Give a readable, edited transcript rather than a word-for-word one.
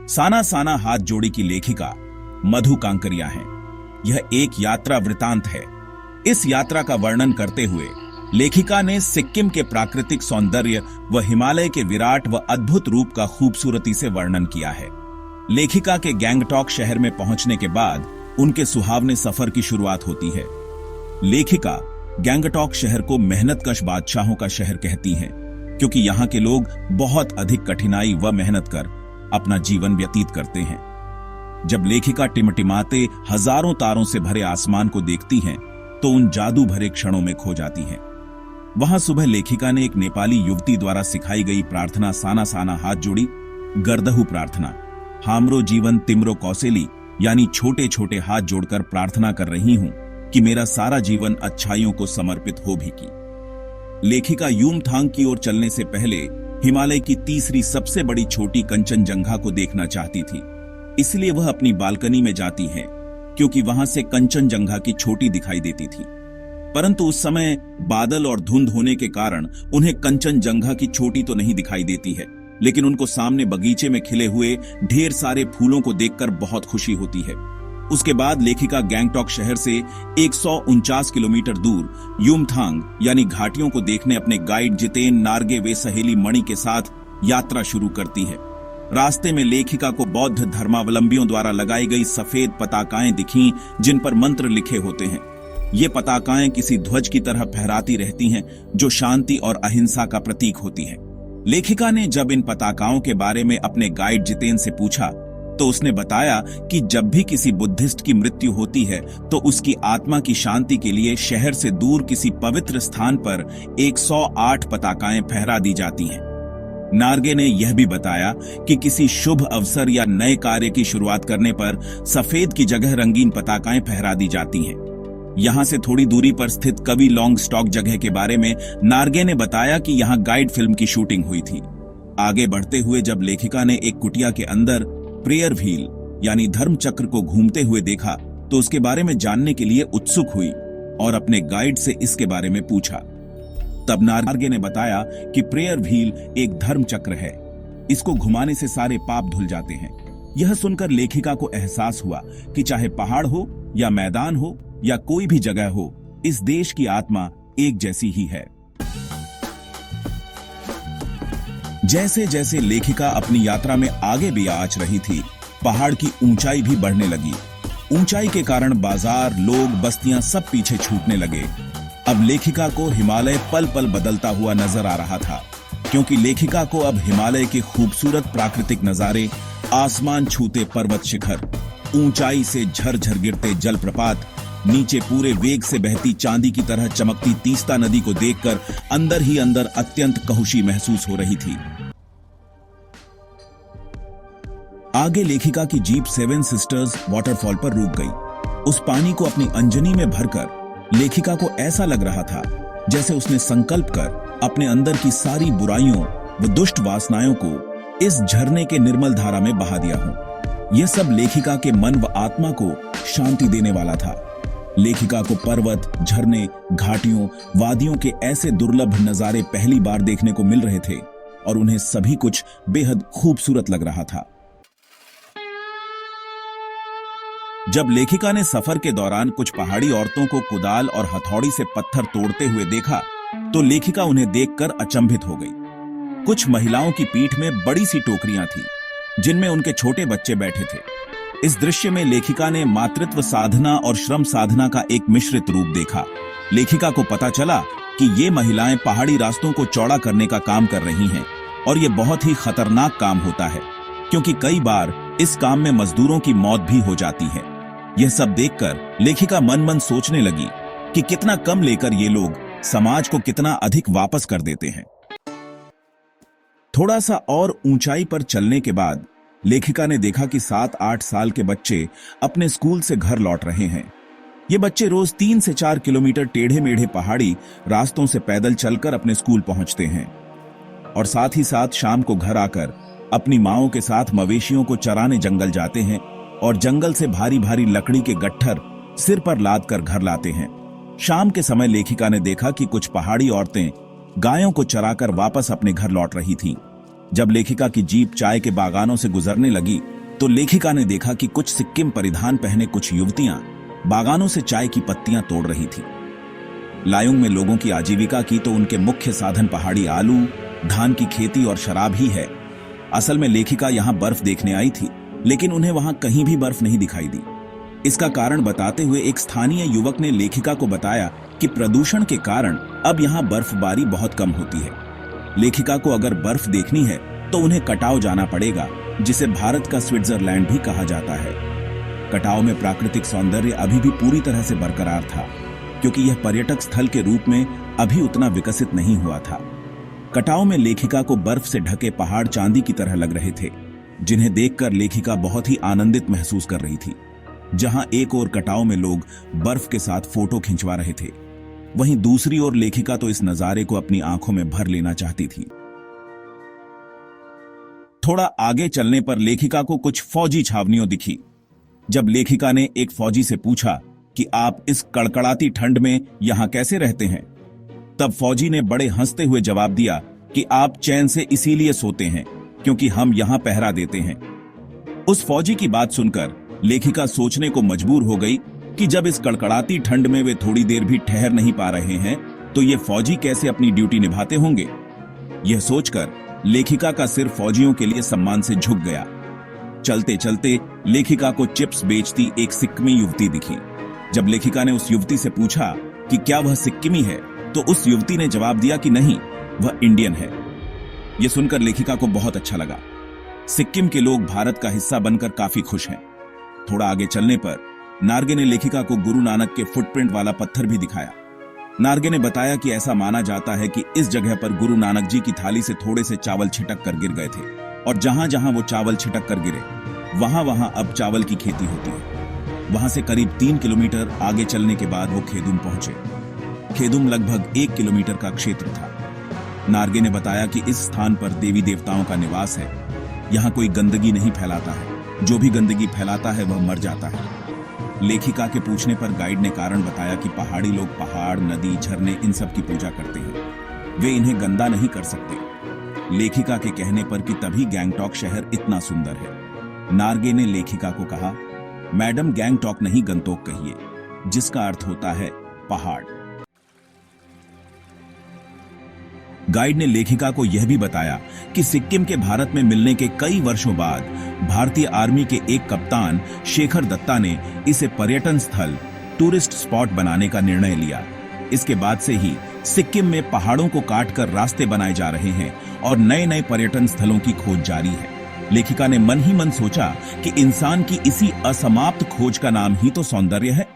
साना साना हाथ जोड़ी की लेखिका मधु कांकरिया हैं। यह एक यात्रा वृतांत है। इस यात्रा का वर्णन करते हुए लेखिका ने सिक्किम के प्राकृतिक सौंदर्य व हिमालय के विराट व अद्भुत रूप का खूबसूरती से वर्णन किया है। लेखिका के गैंगटॉक शहर में पहुंचने के बाद उनके सुहावने सफर की शुरुआत होती है। लेखिका गैंगटॉक शहर को मेहनतकश बादशाहों का शहर कहती हैं, क्योंकि यहाँ के लोग बहुत अधिक कठिनाई व मेहनत कर अपना जीवन व्यतीत करते हैं। जब लेखिका टिमटिमाते हजारों तारों से भरे आसमान को देखती हैं, तो उन जादू भरे क्षणों में खो जाती हैं। वहां सुबह लेखिका ने एक नेपाली युवती द्वारा सिखाई गई प्रार्थना साना साना हाथ जोड़ी गर्दहु प्रार्थना हामरो जीवन तिमरो कौशेली यानी छोटे छोटे हाथ जोड़कर प्रार्थना कर रही हूं कि मेरा सारा जीवन अच्छाइयों को समर्पित हो भी की। लेखिका यूमथांग की ओर चलने से पहले हिमालय की तीसरी सबसे बड़ी चोटी कंचनजंगा को देखना चाहती थी। इसलिए वह अपनी बालकनी में जाती है, क्योंकि वहां से कंचनजंगा की चोटी दिखाई देती थी। परंतु उस समय बादल और धुंध होने के कारण उन्हें कंचनजंगा की चोटी तो नहीं दिखाई देती है, लेकिन उनको सामने बगीचे में खिले हुए ढेर सारे फूलों को देखकर बहुत खुशी होती है। उसके बाद लेखिका गैंगटॉक शहर से 149 किलोमीटर दूर यूमथांग यानी घाटियों को देखने अपने गाइड जितेन नार्गे वे सहेली मणि के साथ यात्रा शुरू करती है। रास्ते में लेखिका को बौद्ध धर्मावलंबियों द्वारा लगाई गई सफेद पताकाएं दिखीं, जिन पर मंत्र लिखे होते हैं। ये पताकाएं किसी ध्वज की तरह फहराती रहती हैं, जो शांति और अहिंसा का प्रतीक होती है। लेखिका ने जब इन पताकाओं के बारे में अपने गाइड जितेन से पूछा, तो उसने बताया कि जब भी किसी बुद्धिस्ट की मृत्यु होती है, तो उसकी आत्मा की शांति के लिए शहर से दूर किसी पवित्र स्थान पर 108 पताकाएं फहरा दी जाती हैं। नार्गे ने यह भी बताया कि किसी शुभ अवसर या नए कार्य की शुरुआत करने पर सफेद की जगह रंगीन पताकाएं फहरा दी जाती हैं। यहां से थोड़ी दूरी पर स्थित कवि लॉन्ग स्टॉक जगह के बारे में नार्गे ने बताया कि यहां गाइड फिल्म की शूटिंग हुई थी। आगे बढ़ते हुए जब लेखिका ने एक कुटिया के अंदर प्रेयर व्हील यानी धर्म चक्र को घूमते हुए देखा, तो उसके बारे में जानने के लिए उत्सुक हुई और अपने गाइड से इसके बारे में पूछा। तब नार्गे ने बताया कि प्रेयर व्हील एक धर्म चक्र है। इसको घुमाने से सारे पाप धुल जाते हैं। यह सुनकर लेखिका को एहसास हुआ कि चाहे पहाड़ हो या मैदान हो या कोई भी जगह हो, इस देश की आत्मा एक जैसी ही है। जैसे जैसे लेखिका अपनी यात्रा में आगे भी आंच रही थी, पहाड़ की ऊंचाई भी बढ़ने लगी। ऊंचाई के कारण बाजार, लोग, बस्तियां सब पीछे छूटने लगे। अब लेखिका को हिमालय पल पल बदलता हुआ नजर आ रहा था, क्योंकि लेखिका को अब हिमालय के खूबसूरत प्राकृतिक नजारे, आसमान छूते पर्वत शिखर, ऊंचाई से झरझर गिरते जलप्रपात, नीचे पूरे वेग से बहती चांदी की तरह चमकती तीस्ता नदी को देखकर अंदर ही अंदर अत्यंत कहुशी महसूस हो रही थी। आगे लेखिका की जीप सेवन सिस्टर्स वाटरफॉल पर रुक गई। उस पानी को अपनी अंजनी में भरकर लेखिका को ऐसा लग रहा था जैसे उसने संकल्प कर अपने अंदर की सारी बुराइयों व दुष्ट वासनाओं को इस झरने के निर्मल धारा में बहा दिया हो। यह सब लेखिका के मन व आत्मा को शांति देने वाला था। लेखिका को पर्वत, झरने, घाटियों, वादियों के ऐसे दुर्लभ नजारे पहली बार देखने को मिल रहे थे और उन्हें सभी कुछ बेहद खूबसूरत लग रहा था। जब लेखिका ने सफर के दौरान कुछ पहाड़ी औरतों को कुदाल और हथौड़ी से पत्थर तोड़ते हुए देखा, तो लेखिका उन्हें देखकर अचंभित हो गई। कुछ महिलाओं की पीठ में बड़ी सी टोकरियां थी, जिनमें उनके छोटे बच्चे बैठे थे। इस दृश्य में लेखिका ने मातृत्व साधना और श्रम साधना का एक मिश्रित रूप देखा। लेखिका को पता चला कि ये महिलाएं पहाड़ी रास्तों को चौड़ा करने का काम कर रही हैं, और ये बहुत ही खतरनाक काम होता है, क्योंकि कई बार इस काम में मजदूरों की मौत भी हो जाती है। यह सब देखकर लेखिका मन मन सोचने लगी कि कितना कम लेकर ये लोग समाज को कितना अधिक वापस कर देते हैं। थोड़ा सा और ऊंचाई पर चलने के बाद लेखिका ने देखा कि 7-8 साल के बच्चे अपने स्कूल से घर लौट रहे हैं। ये बच्चे रोज 3 से 4 किलोमीटर टेढ़े मेढ़े पहाड़ी रास्तों से पैदल चलकर अपने स्कूल पहुंचते हैं, और साथ ही साथ शाम को घर आकर अपनी माओं के साथ मवेशियों को चराने जंगल जाते हैं और जंगल से भारी भारी लकड़ी के गट्ठर सिर पर लाद कर घर लाते हैं। शाम के समय लेखिका ने देखा कि कुछ पहाड़ी औरतें गायों को चराकर वापस अपने घर लौट रही थीं। जब लेखिका की जीप चाय के बागानों से गुजरने लगी, तो लेखिका ने देखा कि कुछ सिक्किम परिधान पहने कुछ युवतियां बागानों से चाय की पत्तियां तोड़ रही थी। लायुंग में लोगों की आजीविका की तो उनके मुख्य साधन पहाड़ी आलू, धान की खेती और शराब ही है। असल में लेखिका यहां बर्फ देखने आई थी, लेकिन उन्हें वहां कहीं भी बर्फ नहीं दिखाई दी। इसका कारण बताते हुए एक स्थानीय युवक ने लेखिका को बताया कि प्रदूषण के कारण अब यहां बर्फबारी बहुत कम होती है। लेखिका को अगर बर्फ देखनी है तो उन्हें कटाव जाना पड़ेगा, जिसे भारत का स्विट्जरलैंड भी कहा जाता है। कटाव में प्राकृतिक सौंदर्य अभी भी पूरी तरह से बरकरार था, क्योंकि यह पर्यटक स्थल के रूप में अभी उतना विकसित नहीं हुआ था। कटाव में लेखिका को बर्फ से ढके पहाड़ चांदी की तरह लग रहे थे, जिन्हें देखकर लेखिका बहुत ही आनंदित महसूस कर रही थी। जहां एक ओर कटाव में लोग बर्फ के साथ फोटो खिंचवा रहे थे, वहीं दूसरी ओर लेखिका तो इस नजारे को अपनी आंखों में भर लेना चाहती थी। थोड़ा आगे चलने पर लेखिका को कुछ फौजी छावनियों दिखी। जब लेखिका ने एक फौजी से पूछा कि आप इस कड़कड़ाती ठंड में यहां कैसे रहते हैं, तब फौजी ने बड़े हंसते हुए जवाब दिया कि आप चैन से इसीलिए सोते हैं क्योंकि हम यहां पहरा देते हैं। उस फौजी की बात सुनकर लेखिका सोचने को मजबूर हो गई कि जब इस कड़कड़ाती ठंड में वे थोड़ी देर भी ठहर नहीं पा रहे हैं, तो ये फौजी कैसे अपनी ड्यूटी निभाते होंगे। यह सोचकर लेखिका का सिर फौजियों के लिए सम्मान से झुक गया। चलते चलते लेखिका को चिप्स बेचती एक सिक्किमी युवती दिखी। जब लेखिका ने उस युवती से पूछा कि क्या वह सिक्किमी है, तो उस युवती ने जवाब दिया कि नहीं, वह इंडियन है। यह सुनकर लेखिका को बहुत अच्छा लगा। सिक्किम के लोग भारत का हिस्सा बनकर काफी खुश हैं। थोड़ा आगे चलने पर नार्गे ने लेखिका को गुरु नानक के फुटप्रिंट वाला पत्थर भी दिखाया। नार्गे ने बताया कि ऐसा माना जाता है कि इस जगह पर गुरु नानक जी की थाली से थोड़े से चावल छिटक कर गिर गए थे, और जहां जहां वो चावल छिटक कर गिरे, वहां वहां अब चावल की खेती होती है। वहां से करीब 3 किलोमीटर आगे चलने के बाद वो खेदुम पहुंचे। खेदुम लगभग 1 किलोमीटर का क्षेत्र था। नार्गे ने बताया कि इस स्थान पर देवी देवताओं का निवास है। यहाँ कोई गंदगी नहीं फैलाता है, जो भी गंदगी फैलाता है वह मर जाता है। लेखिका के पूछने पर गाइड ने कारण बताया कि पहाड़ी लोग पहाड़, नदी, झरने इन सब की पूजा करते हैं। वे इन्हें गंदा नहीं कर सकते। लेखिका के कहने पर कि तभी गैंगटॉक शहर इतना सुंदर है। नार्गे ने लेखिका को कहा, मैडम गैंगटॉक नहीं गंतोक कहिए, जिसका अर्थ होता है पहाड़। गाइड ने लेखिका को यह भी बताया कि सिक्किम के भारत में मिलने के कई वर्षों बाद भारतीय आर्मी के एक कप्तान शेखर दत्ता ने इसे पर्यटन स्थल, टूरिस्ट स्पॉट बनाने का निर्णय लिया। इसके बाद से ही सिक्किम में पहाड़ों को काटकर रास्ते बनाए जा रहे हैं और नए नए पर्यटन स्थलों की खोज जारी है। लेखिका ने मन ही मन सोचा कि इंसान की इसी असमाप्त खोज का नाम ही तो सौंदर्य है।